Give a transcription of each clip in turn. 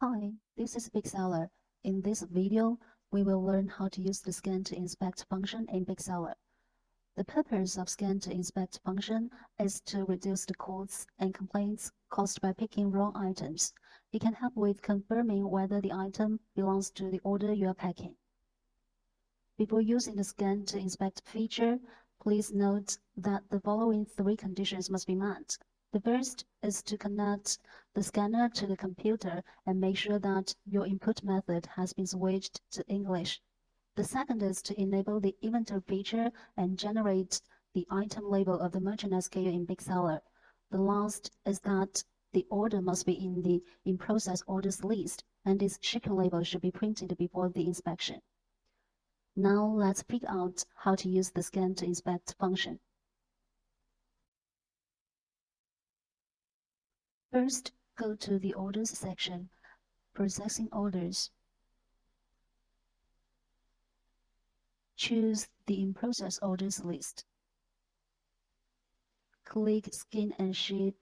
Hi, this is BigSeller. In this video, we will learn how to use the Scan to Inspect function in BigSeller. The purpose of Scan to Inspect function is to reduce the costs and complaints caused by picking wrong items. It can help with confirming whether the item belongs to the order you are packing. Before using the Scan to Inspect feature, please note that the following three conditions must be met. The first is to connect the scanner to the computer and make sure that your input method has been switched to English. The second is to enable the inventory feature and generate the item label of the merchant SKU in BigSeller. The last is that the order must be in the in-process orders list, and its shipping label should be printed before the inspection. Now let's figure out how to use the Scan to Inspect function. First, go to the Orders section, Processing Orders. Choose the In-Process Orders list. Click Scan and Ship.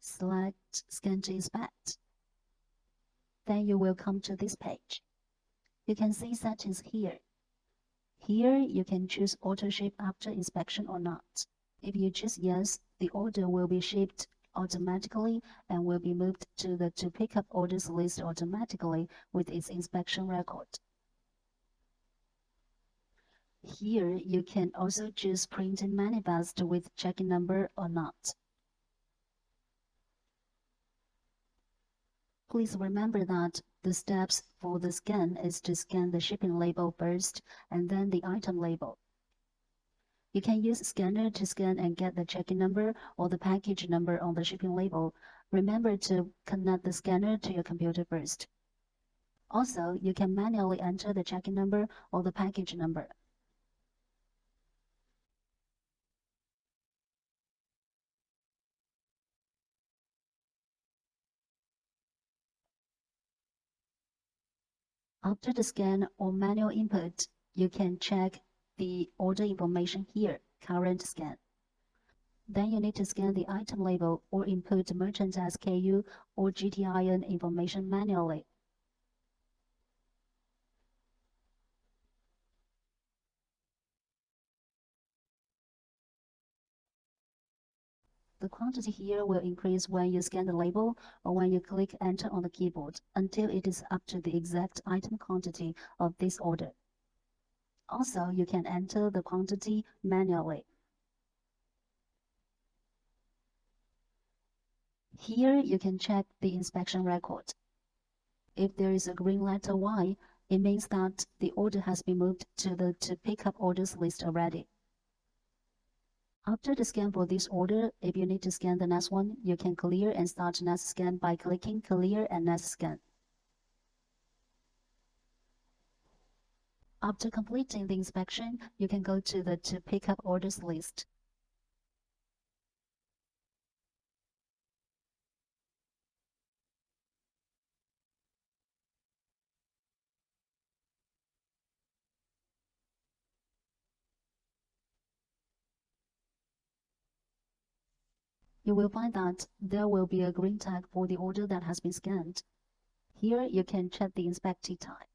Select Scan to Inspect. Then you will come to this page. You can see settings here. Here, you can choose Auto Ship after inspection or not. If you choose yes, the order will be shipped automatically and will be moved to the To Pick Up Orders list automatically with its inspection record. Here, you can also choose Printed Manifest with checking number or not. Please remember that the steps for the scan is to scan the shipping label first and then the item label. You can use Scanner to scan and get the checking number or the package number on the shipping label. Remember to connect the scanner to your computer first. Also, you can manually enter the checking number or the package number. After the scan or manual input, you can check the order information here, Current Scan. Then you need to scan the item label or input merchant SKU or GTIN information manually. The quantity here will increase when you scan the label or when you click Enter on the keyboard until it is up to the exact item quantity of this order. Also, you can enter the quantity manually. Here, you can check the inspection record. If there is a green letter Y, it means that the order has been moved to the To Pick Up Orders list already. After the scan for this order, if you need to scan the next one, you can clear and start next scan by clicking Clear and Next Scan. After completing the inspection, you can go to the To Pick Up Orders list. You will find that there will be a green tag for the order that has been scanned. Here you can check the inspected time.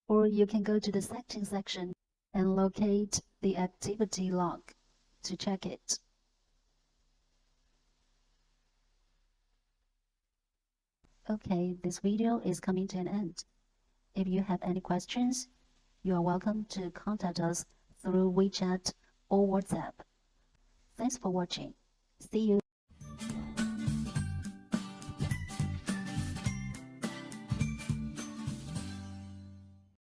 Or you can go to the Settings section and locate the activity log to check it. Okay, this video is coming to an end. If you have any questions, you are welcome to contact us through WeChat or WhatsApp. Thanks for watching. See you.